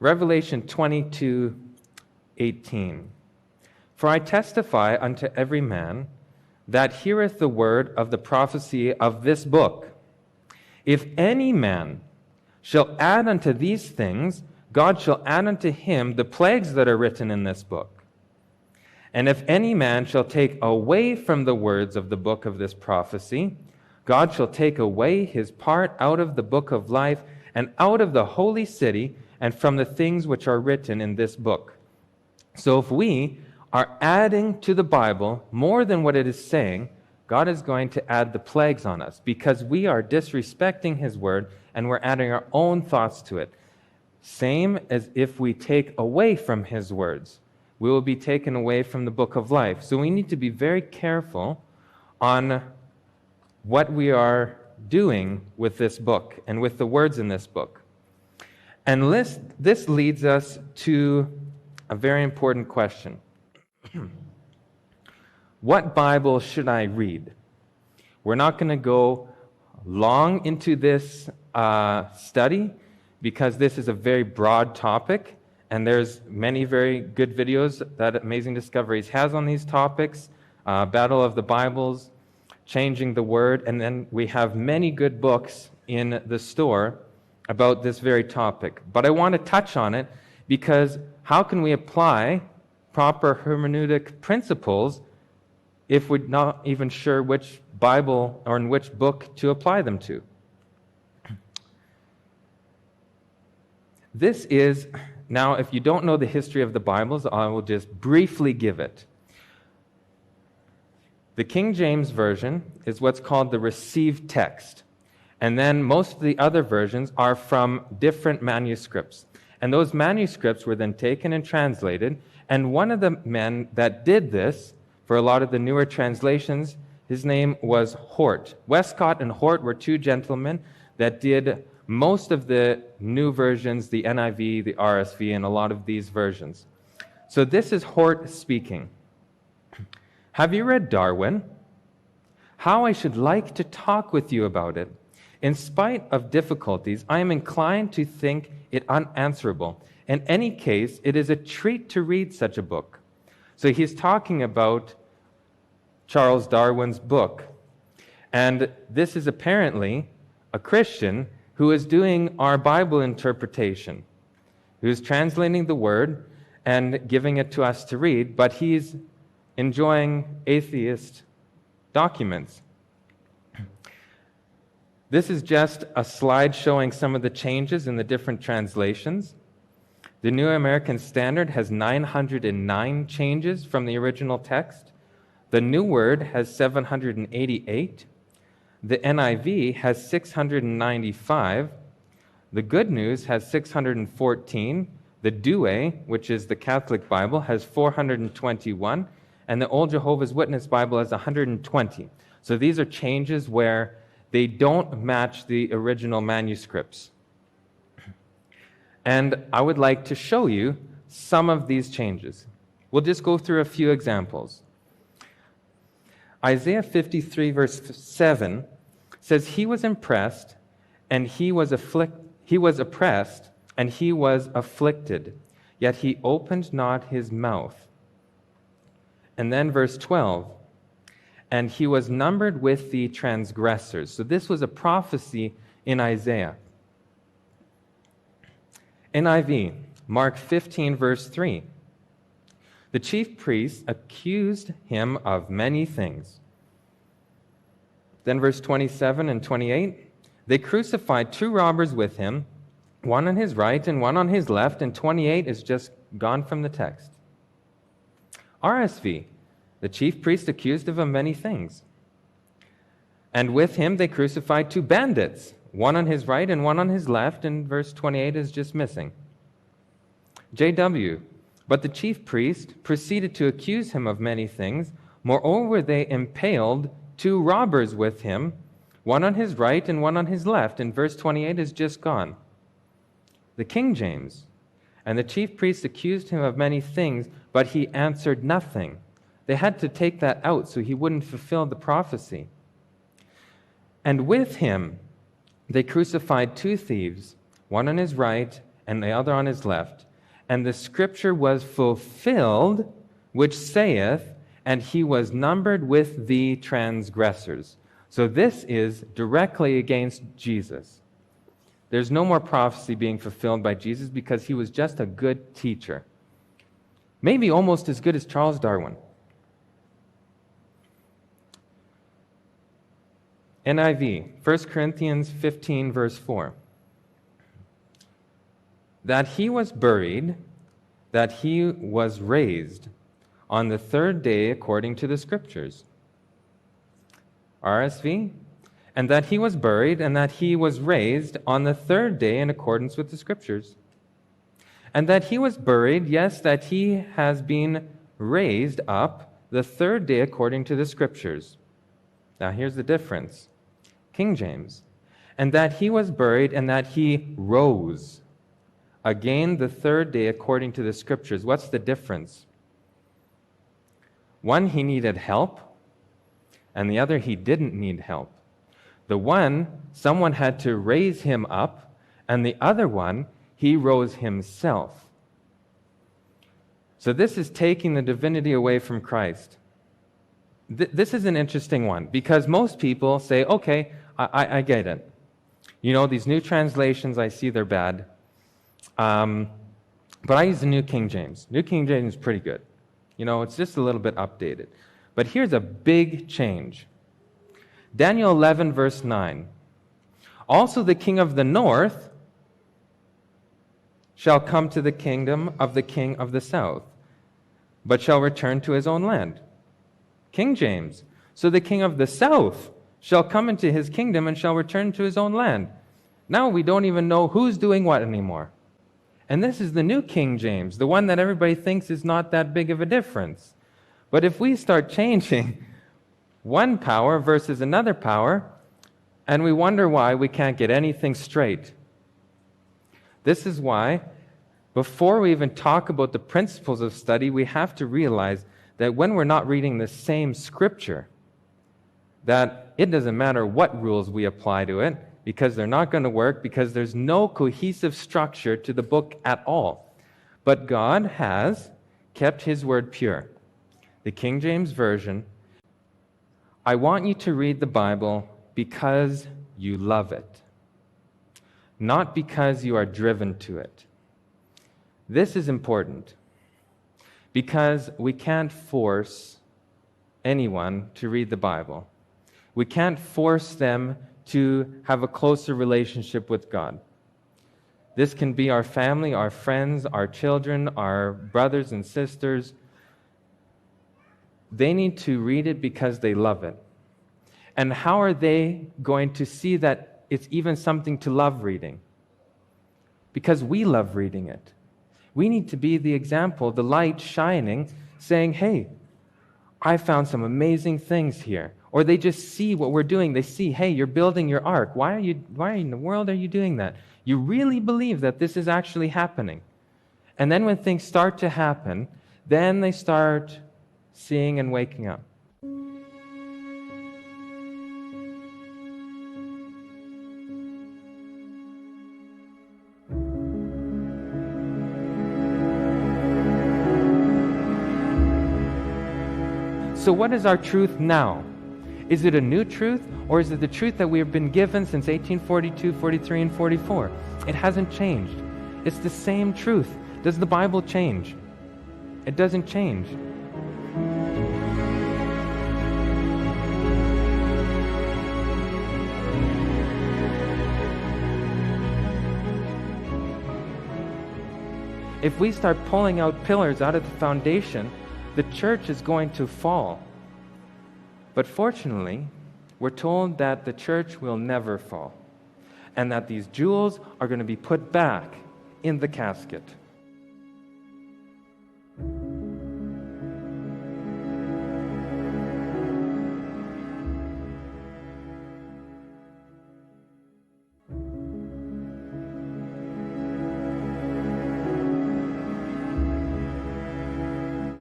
Revelation 22:18. For I testify unto every man that heareth the word of the prophecy of this book. If any man shall add unto these things, God shall add unto him the plagues that are written in this book. And if any man shall take away from the words of the book of this prophecy, God shall take away his part out of the book of life and out of the holy city and from the things which are written in this book. So if we are adding to the Bible more than what it is saying, God is going to add the plagues on us because we are disrespecting his word and we're adding our own thoughts to it. Same as if we take away from his words, we will be taken away from the book of life. So we need to be very careful on what we are doing with this book and with the words in this book. And this leads us to a very important question. What Bible should I read? We're not going to go long into this study because this is a very broad topic, and there's many very good videos that Amazing Discoveries has on these topics, Battle of the Bibles, Changing the Word, and then we have many good books in the store about this very topic. But I want to touch on it because how can we apply proper hermeneutic principles if we're not even sure which Bible or in which book to apply them to? This is, now if you don't know the history of the Bibles, I will just briefly give it. The King James Version is what's called the received text. And then most of the other versions are from different manuscripts. And those manuscripts were then taken and translated. And one of the men that did this for a lot of the newer translations, his name was Hort. Wescott and Hort were two gentlemen that did most of the new versions, the NIV, the RSV, and a lot of these versions. So this is Hort speaking. Have you read Darwin? How I should like to talk with you about it. In spite of difficulties, I am inclined to think it unanswerable. In any case, it is a treat to read such a book. So he's talking about Charles Darwin's book. And this is apparently a Christian who is doing our Bible interpretation, who's translating the word and giving it to us to read, but he's enjoying atheist documents. This is just a slide showing some of the changes in the different translations. The New American Standard has 909 changes from the original text. The New Word has 788. The NIV has 695. The Good News has 614. The Douay, which is the Catholic Bible, has 421. And the Old Jehovah's Witness Bible has 120. So these are changes where they don't match the original manuscripts. And I would like to show you some of these changes. We'll just go through a few examples. Isaiah 53 verse 7 says, He was oppressed and he was afflicted, yet he opened not his mouth. And then verse 12, and he was numbered with the transgressors. So this was a prophecy in Isaiah. NIV, Mark 15, verse 3. The chief priests accused him of many things. Then verse 27 and 28, they crucified two robbers with him, one on his right and one on his left, and 28 is just gone from the text. RSV, the chief priest accused of many things. And with him they crucified two bandits, one on his right and one on his left, and verse 28 is just missing. JW, but the chief priest proceeded to accuse him of many things. Moreover, they impaled two robbers with him, one on his right and one on his left, and verse 28 is just gone. The King James, and the chief priest accused him of many things, but he answered nothing. They had to take that out so he wouldn't fulfill the prophecy. And with him they crucified two thieves, one on his right and the other on his left. And the scripture was fulfilled, which saith, and he was numbered with the transgressors. So this is directly against Jesus. There's no more prophecy being fulfilled by Jesus because he was just a good teacher. Maybe almost as good as Charles Darwin. NIV, 1 Corinthians 15, verse 4. That he was buried, that he was raised on the third day according to the Scriptures. RSV, and that he was buried, and that he was raised on the third day in accordance with the Scriptures. And that he was buried, yes, that he has been raised up the third day according to the Scriptures. Now here's the difference. King James, and that he was buried, and that he rose again the third day according to the Scriptures. What's the difference? One, he needed help, and the other, he didn't need help. The one, someone had to raise him up, and the other one, he rose himself. So this is taking the divinity away from Christ. This is an interesting one, because most people say, okay, I get it. You know, these new translations, I see they're bad. But I use the New King James. New King James is pretty good. You know, it's just a little bit updated. But here's a big change. Daniel 11, verse 9. Also the king of the north shall come to the kingdom of the king of the south, but shall return to his own land. King James. So the king of the south shall come into his kingdom and shall return to his own land. Now we don't even know who's doing what anymore. And this is the New King James, the one that everybody thinks is not that big of a difference. But if we start changing one power versus another power, and we wonder why we can't get anything straight. This is why, before we even talk about the principles of study, we have to realize that when we're not reading the same scripture, that it doesn't matter what rules we apply to it, because they're not going to work, because there's no cohesive structure to the book at all. But God has kept his word pure. The King James Version, I want you to read the Bible because you love it, not because you are driven to it. This is important, because we can't force anyone to read the Bible. We can't force them to have a closer relationship with God. This can be our family, our friends, our children, our brothers and sisters. They need to read it because they love it. And how are they going to see that it's even something to love reading? Because we love reading it. We need to be the example, the light shining, saying, hey, I found some amazing things here. Or they just see what we're doing. They see, hey, you're building your ark. Why in the world are you doing that? You really believe that this is actually happening. And then when things start to happen, then they start seeing and waking up. So what is our truth now? Is it a new truth, or is it the truth that we have been given since 1842, 43, and 44? It hasn't changed. It's the same truth. Does the Bible change? It doesn't change. If we start pulling out pillars out of the foundation, the church is going to fall. But fortunately, we're told that the church will never fall, and that these jewels are going to be put back in the casket.